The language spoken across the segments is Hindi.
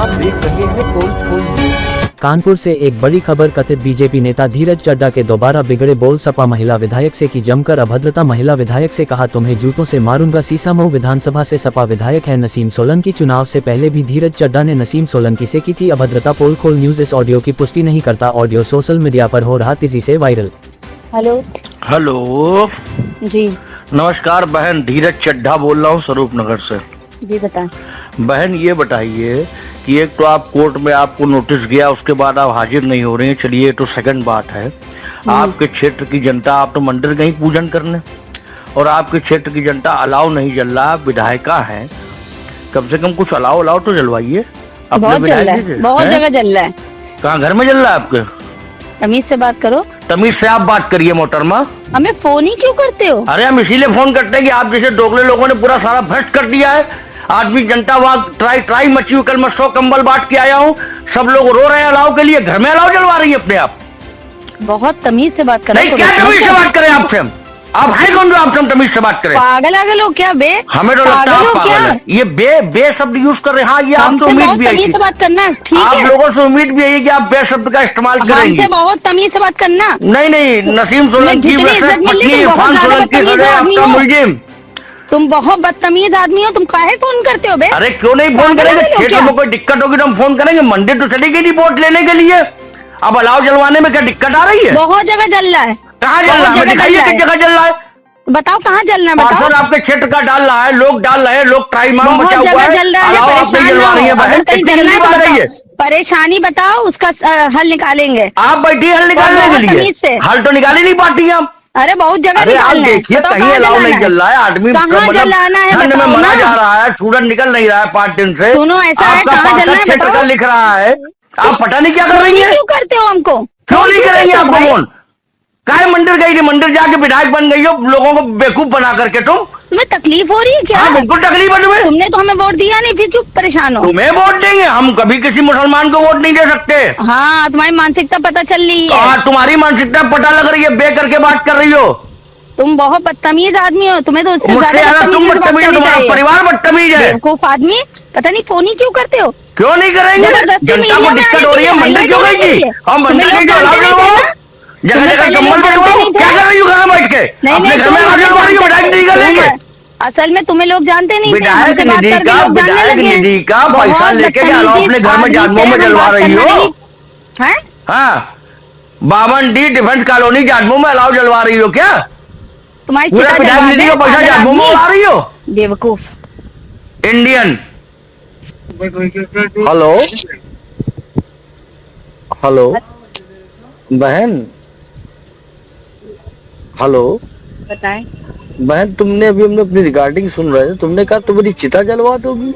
आप देख रहे हैं पोल न्यूज। कानपुर से एक बड़ी खबर। कथित बीजेपी नेता धीरज चड्डा के दोबारा बिगड़े बोल। सपा महिला विधायक से की जमकर अभद्रता। महिला विधायक से कहा तुम्हें जूतों से मारूंगा। सीसामऊ विधानसभा से सपा विधायक है नसीम सोलंकी। चुनाव से पहले भी धीरज चड्डा ने नसीम सोलंकी से की थी अभद्रता। पोल खोल न्यूज इस ऑडियो की पुष्टि नहीं करता। ऑडियो सोशल मीडिया पर हो रहा तेजी से वायरल। हेलो जी नमस्कार बहन, धीरज चड्ढा बोल रहा हूँ स्वरूप नगर से। जी बताएं। बहन ये बताइए कि एक तो आप कोर्ट में आपको नोटिस गया, उसके बाद आप हाजिर नहीं हो रहे हैं। चलिए ये तो सेकंड बात है। आपके क्षेत्र की जनता, आप तो मंदिर गई पूजन करने, और आपके क्षेत्र की जनता अलाव नहीं जल रहा। आप विधायिका हैं, कम से कम कुछ अलाव तो जलवाइए। बहुत जल रहा है, बहुत जगह जल रहा है। कहाँ घर में जल रहा है आपके? तमीज से बात करो। तमीज से आप बात करिए मोहतरमा। हमें फोन ही क्यों करते हो? अरे हम इसीलिए फोन करते हैं कि आप जैसे दोगले लोगों ने पूरा सारा भ्रष्ट कर दिया है। आदमी जनता वहाँ ट्राई मची हुई। कल मैं 100 कंबल बांट के आया हूँ, सब लोग रो रहे हैं अलाव के लिए। घर में अलाव जलवा रही है अपने आप। बहुत तमीज से बात करो। नहीं, क्या तमीज से बात करें आपसे? आप हैं कौन जो आपसे हम तमीज से बात करें? पागल आगल हो क्या बे? हमें तो लगता है आप पागल है। ये बे शब्द यूज कर रहे हैं। हाँ, ये आपसे उम्मीद भी है। तमीज से बात करना ठीक है। आप लोगों से उम्मीद भी है कि आप बे शब्द का इस्तेमाल करेंगे। बहुत तमीज से बात करना। नहीं, नसीम सोलंकी पत्नी इरफान सोलंकी आपका मुलजिम। तुम बहुत बदतमीज आदमी हो। तुम काहे फोन करते हो बे? अरे क्यों नहीं फोन करेंगे? क्षेत्र में कोई दिक्कत होगी तो हम फोन करेंगे। मंदिर तो चली गई थी वोट लेने के लिए, अब अलाव जलवाने में क्या दिक्कत आ रही है? बहुत जगह जल रहा है। कहाँ जल रहा है? दिखाइए किस जगह जल रहा है। बताओ कहाँ जलना है? पार्षद आपके क्षेत्र का डाल रहा है, लोग डाल रहे हैं, लोग ट्राइमाम मचा हुआ है। अलाव आप नहीं जलवा रही है बहन, कितनी गंदी बात है ये। परेशानी बताओ, उसका हल निकालेंगे। आप बैठिए हल निकालने के लिए। हल तो निकाल ही नहीं पाती हैं आप। अरे बहुत जगह अरे आप देखिए कहीं अलाव नहीं जल रहा है। आदमी ठंड में मरा जा रहा है, सूरज निकल नहीं रहा है 5 दिन से। सुनो ऐसा है, आपका पार्षद क्षेत्र का लिख रहा है, आप पता नहीं क्या कर रही है। क्यों करते हो हमको? क्यों नहीं करेंगे आपको फोन? काहे मंदिर गई थी, मंदिर जाके विधायक बन गई हो, लोगों को बेवकूफ बना करके। तुम्हें तकलीफ हो रही है क्या? हाँ बिल्कुल तकलीफ है तुम्हें। तुमने तो हमें वोट दिया नहीं, फिर क्यों परेशान हो? तुम्हें वोट देंगे हम? कभी किसी मुसलमान को वोट नहीं दे सकते। हाँ, तुम्हारी मानसिकता पता चल रही है। तुम्हारी मानसिकता पता लग रही है, बे करके बात कर रही हो। तुम बहुत बदतमीज आदमी हो। तुम्हें तो मुझसे ज्यादा तुम बदतमीज हो, तुम्हारा परिवार बदतमीज है। बेवकूफ आदमी, पता नहीं फोन ही क्यों करते हो? क्यों नहीं करेंगे? जनता को दिक्कत हो रही है। मंदिर क्यों गई थी? हम मंदिर गई थी, जगह जगह कम्बल बंटवाओ। क्या कर रही हो घर में बैठ के? अपने घर में बंटवा रही हो, विधायक निधि का लेके। असल में तुम्हें लोग जानते नहीं। विधायक निधि का पैसा लेके अलाव अपने घर में जादमो में जलवा रही हो। हाँ, 52D डिफेंस कॉलोनी जादमो में अलाव जलवा रही हो क्या? तुम्हारी विधायक निधि का पैसा जादमो में उड़ा रही हो? बेवकूफ इंडियन। हेलो बहन। हेलो बताएं। बहन, तुमने अभी हमने अपनी रिकॉर्डिंग सुन रहे थे, तुमने कहा तुम मेरी चिता जलवा दोगी।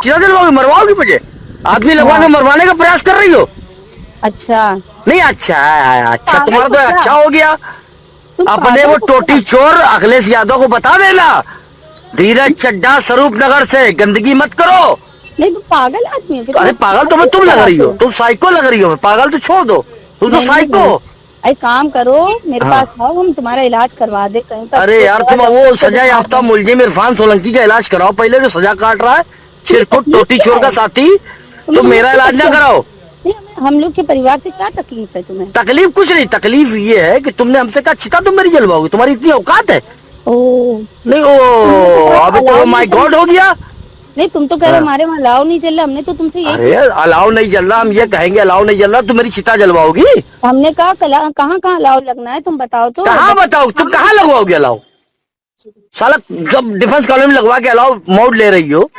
चिता जलवाओगी? मरवाओगी मुझे? आदमी लगवाने मरवाने का प्रयास कर रही हो? अच्छा नहीं, अच्छा तुम्हारा तो अच्छा हो गया। अपने वो टोटी चोर अखिलेश यादव को बता देना, धीरज चड्ढा स्वरूप नगर से गंदगी मत करो। नहीं, तुम पागल आदमी हो। अरे पागल तो तुम लग रही हो, तुम साइको लग रही हो। पागल तो छोड़ दो, तुम तो साइको। एक काम करो, मेरे पास आओ, हम तुम्हारा इलाज करवा दे कहीं पर। अरे यार, तुम वो सजा याफ्ता मुलजिम इरफान सोलंकी का इलाज कराओ पहले, जो सजा काट रहा है चिरकुट टोटी चोर का साथी। तुम मेरा इलाज ना कराओ। हम लोग के परिवार से क्या तकलीफ है तुम्हें? तकलीफ कुछ नहीं, तकलीफ ये है कि तुमने हमसे कहा चिता तुम मेरी जलवाओगी। तुम्हारी इतनी औकात है? नहीं, अभी तो माय गॉड हो गया। नहीं, तुम तो कह रहे हमारे वहाँ अलाव नहीं चल रहा। हमने तो तुमसे ये। अरे अलाव नहीं चल रहा, हम ये कहेंगे अलाव नहीं चल रहा, तुम मेरी चिता जलवाओगी? हमने कहा कहाँ अलाव लगना है, तुम बताओ तो। कहाँ बताओ? तुम कहाँ लगवाओगे अलाव? साला जब डिफेंस कॉलोनी में लगवा के अलाव मोड ले रही हो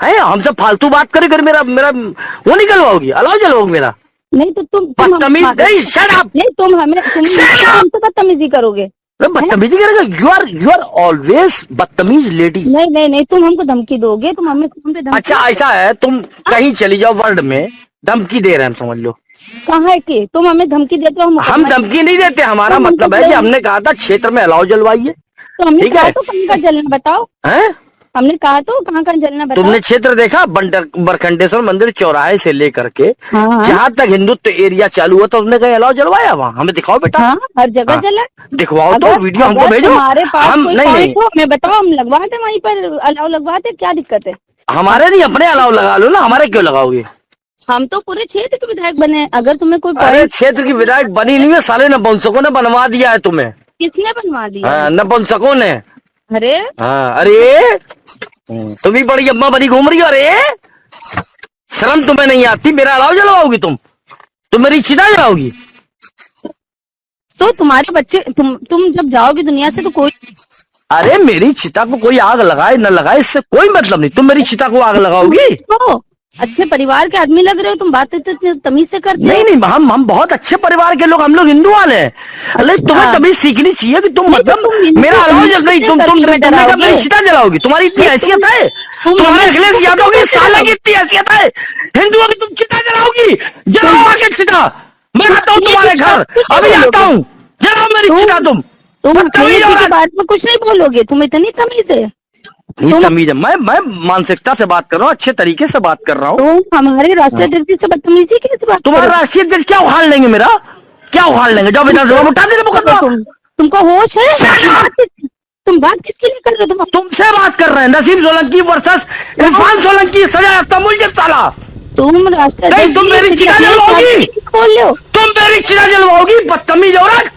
है, हमसे फालतू बात करे मेरा वो निकलवाओगी, अलाव जलवाओगी मेरा? नहीं तो तुम बदतमीज। नहीं, शट अप। नहीं, तुम हमें तो बदतमीजी करोगे। बदतमीजी करेगा? यू आर ऑलवेज बदतमीज लेडी। नहीं, तुम हमको धमकी दोगे? तुम हमें धमकी। अच्छा ऐसा है, तुम कहीं चली जाओ वर्ल्ड में, धमकी दे रहे हैं हम, समझ लो। कहाँ है कि तुम हमें धमकी देते हो? हम धमकी नहीं देते, हमारा मतलब है कि हमने कहा था क्षेत्र में अलाव जलवाइए। तो हमने कहा तो कहीं का जलना बताओ। हमने कहा तो कहाँ कहाँ जलना बताओ। तुमने क्षेत्र देखा बरखंडेश्वर मंदिर चौराहे से लेकर के हाँ। जहाँ तक हिंदुत्व एरिया चालू हुआ, तो उसने कहीं अलाव जलवाया वहाँ? हमें दिखाओ बेटा। हाँ, हर जगह हाँ। जला। दिखवाओ तो, वीडियो हमको भेजो। हमारे पास हम कोई नहीं पॉइंट हो, हमें बताओ, हम लगवाते वहीं पर अलाव लगवाते, क्या दिक्कत है? हमारे नहीं, अपने अलाव लगा लो ना, हमारे क्यों लगाओगे? हम तो पूरे क्षेत्र के विधायक बने हैं। अगर तुम्हें कोई अरे पॉइंट, क्षेत्र की विधायक बनी नहीं है, साले नपुंसकों ने बनवा दिया है तुम्हें। किसने बनवा दिया? हाँ, नपुंसकों ने। अरे हाँ, अरे तुम भी बड़ी अम्मा बनी घूम रही हो। अरे शर्म तुम्हें नहीं आती? मेरा अलाव जलवाओगी तुम मेरी चिता जलाओगी? तो तुम्हारे बच्चे, तुम जब जाओगे दुनिया से तो कोई, अरे मेरी चिता को कोई आग लगाए न लगाए, इससे कोई मतलब नहीं। तुम मेरी चिता को आग लगाओगी? तो अच्छे परिवार के आदमी लग रहे हो, तुम बातें तो इतनी तमीज से करते हो। नहीं, हम बहुत अच्छे परिवार के लोग, हम लोग हिंदू वाले हैं। अरे तुम्हें तमीज सीखनी चाहिए कि तुम मतलब मेरा अलाव जल नहीं, तुमने मेरी चिता जलाओगी? तुम्हारी इतनी हैसियत है? तुम्हारे अखिलेश यादव की साला की इतनी हैसियत है हिंदुओं की, तुम चिता जलाओगी? जलाओ आके चिता, मैं आता हूँ तुम्हारे घर, अभी आता हूँ, जलाओ मेरी चिता। तुम अखिलेश जी के बारे में कुछ नहीं बोलोगे? तुम इतनी तमीज है? तमीज है? मैं मानसिकता से बात कर रहा हूँ, अच्छे तरीके से बात कर रहा हूँ। तो हमारे राष्ट्रीय अध्यक्ष से बदतमीजी कैसे बात? तुम्हारा राष्ट्रीय अध्यक्ष क्या उखाड़ लेंगे? मेरा क्या उखाड़ लेंगे? जाओ विधानसभा में उठा देना मुकदमा। तुमको होश है? तुम बात किसके लिए कर रहे हो? तुमसे बात कर रहे हैं। नसीम सोलंकी वर्सेस इरफान सोलंकी, सजा याफ्ता मुलजिम साला। तुम राष्ट्रीय, तुम मेरी चिता जलवाओगी? बोल लो, तुम मेरी चिता जलवाओगी? बदतमीज औरत,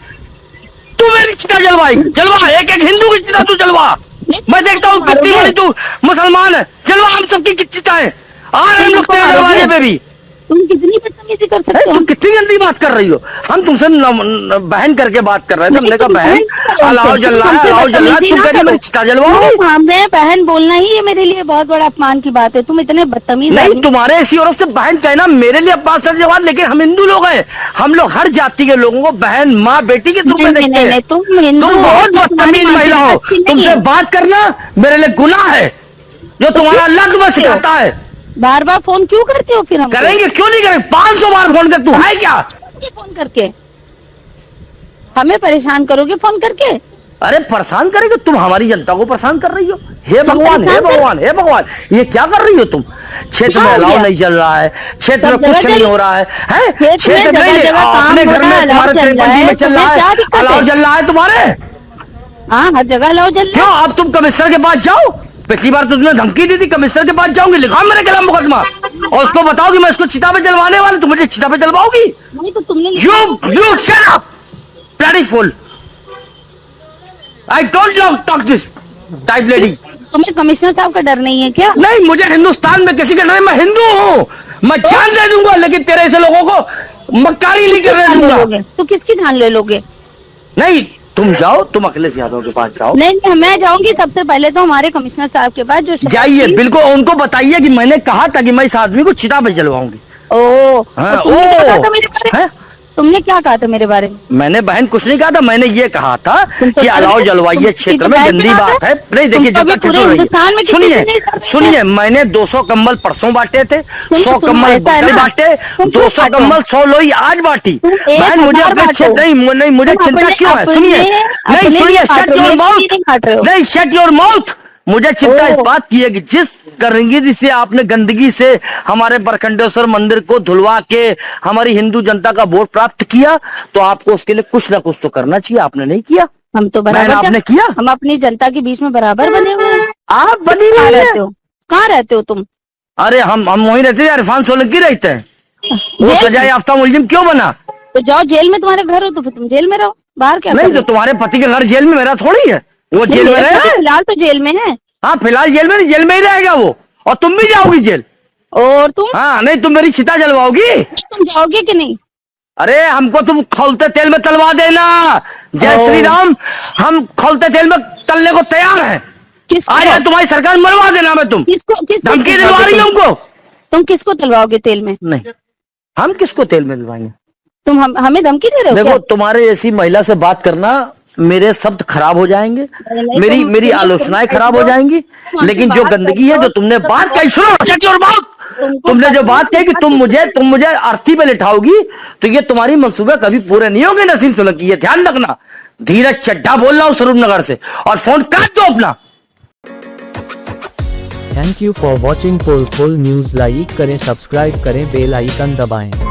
तू मेरी चिता जलवाएगी? जलवा, एक एक हिंदू की चिता तू जलवा। मैं देखता हूँ कितनी बड़ी तू मुसलमान है। जलवा हम सबकी चिताएं, आ रहे हम लोग तेरे दरवाजे पे भी। तुम कितनी बदतमीजी कर सकते हो? तुम कितनी गंदी बात कर रही हो। हम तुमसे बहन करके बात कर रहे थे, हमने कहा बहन अलाव जल रहा है, अलाव जल रहा है, तुम कह रही मेरी चिता जलवाओगी? हमें बहन बोलना ही ये मेरे लिए बहुत बड़ा अपमान की बात है। तुम इतने बदतमीज नहीं, तुम्हारे ऐसी औरत से बहन कहना मेरे लिए अपमान से जवाब, लेकिन हम हिंदू लोग हैं, हम लोग हर जाति के लोगों को बहन माँ बेटी के रूप में देखते हैं। तुम बहुत बदतमीज महिला हो, तुमसे बात करना मेरे लिए गुनाह है, जो तुम्हारा अल्लाह तुम्हें सिखाता है। बार बार फोन क्यों करते हो? फिर हम करेंगे, क्यों नहीं करेंगे? 500 बार फोन कर, तू है क्या? फोन करके हमें परेशान करोगे फोन करके? अरे परेशान करेंगे? तुम हमारी जनता को परेशान कर रही हो। हे भगवान, हे भगवान, हे भगवान, ये क्या कर रही हो तुम? क्षेत्र में अलाव नहीं चल रहा है, क्षेत्र में कुछ नहीं हो रहा है, क्षेत्र नहीं, अपने घर में तुम्हारे 53 में चल रहा है, अलाव जल रहा है तुम्हारे। हाँ, हर जगह अलाव जल रहा है। क्यों? अब तुम कमिश्नर के पास जाओ। पिछली बार तुमने धमकी दी थी, कमिश्नर के पास जाऊंगी, लिखाओ मेरे खिलाफ मुकदमा और उसको बताओ कि मैं इसको चिता पे जलवाने वाला। तुम मुझे चिता पे जलवाओगी? नहीं तो तुमने You shut up, bloody fool. I don't talk this type lady. तुम्हें कमिश्नर साहब का डर नहीं है क्या? नहीं, मुझे हिंदुस्तान में किसी का डर नहीं, मैं हिंदू हूँ, मैं जान दे दूंगा, लेकिन तेरे ऐसे लोगों को मक्कारी नहीं करने दूंगा। तो किसकी जान ले लोगे? नहीं, तुम जाओ, तुम अखिलेश यादव के पास जाओ। नहीं, मैं जाऊंगी सबसे पहले तो हमारे कमिश्नर साहब के पास, जो जाइए, बिल्कुल उनको बताइए कि मैंने कहा था कि मैं इस आदमी को चिता पे जलवाऊंगी। हाँ, तुमने क्या कहा था मेरे बारे में? मैंने बहन कुछ नहीं कहा था, मैंने ये कहा था कि अलाव जलवाइए, क्षेत्र में गंदी बात है। नहीं देखिए, सुनिए, मैंने 200 कंबल परसों बांटे थे, 100 कंबल बांटे, 200 कंबल 100 लोई आज बांटी। बहन मुझे अपने क्षेत्र नहीं, मुझे चिंता क्यों है? सुनिए, नहीं सुनिए, शट योर माउथ, नहीं शट योर माउथ। मुझे चिंता इस बात की है कि जिस गंदगी से आपने गंदगी से हमारे बरखंडेश्वर मंदिर को धुलवा के हमारी हिंदू जनता का वोट प्राप्त किया, तो आपको उसके लिए कुछ ना कुछ तो करना चाहिए। आपने नहीं किया। हम तो बराबर, आपने किया। हम अपनी जनता के बीच में बराबर बने हुए हैं। आप बनी नहीं रहते हो? कहाँ रहते हो तुम? अरे हम वहीं रहते हैं, इरफान सोलंकी रहते हैं। वो सजा याफ्ता मुलजिम क्यों बना? तो जाओ, जेल में तुम्हारे घर हो तो फिर तुम जेल में रहो, बाहर क्या? नहीं, तो तुम्हारे पति के घर जेल में, मेरा थोड़ी है। वो जेल में रहेगा, फिलहाल तो जेल में है। हाँ, फिलहाल जेल में, जेल में ही रहेगा वो, और तुम भी जाओगी जेल। और तुम? हाँ, नहीं तुम मेरी चिता जलवाओगी? तुम जाओगे कि नहीं? अरे हमको तुम खौलते तेल में तलवा देना। जय श्री राम, हम खौलते तेल में तलने को तैयार हैं। आज तुम्हारी सरकार मरवा देना। मैं तुम धमकी दिलवा रही हूँ हमको? तुम किसको तलवाओगे तेल में? नहीं, हम किसको तेल में दिलवाएंगे? तुम हमें धमकी दे रहे हो? देखो, तुम्हारे जैसी महिला से बात करना, मेरे शब्द खराब हो जाएंगे, मेरी आलोचनाएं खराब हो जाएंगी, लेकिन जो गंदगी है, जो तुमने बात कही, सुनो और बात, तुमने जो बात कही कि तुम मुझे अर्थी पे लिटाओगी, तो ये तुम्हारी मंसूबे कभी पूरे नहीं होंगे नसीम सोलंकी, ये ध्यान रखना। धीरज चड्ढा बोल रहा हूँ स्वरूप नगर से, और फोन काट दो अपना। Thank you for watching Pol News. Like करें, सब्सक्राइब करें, बेल आइकन दबाएं।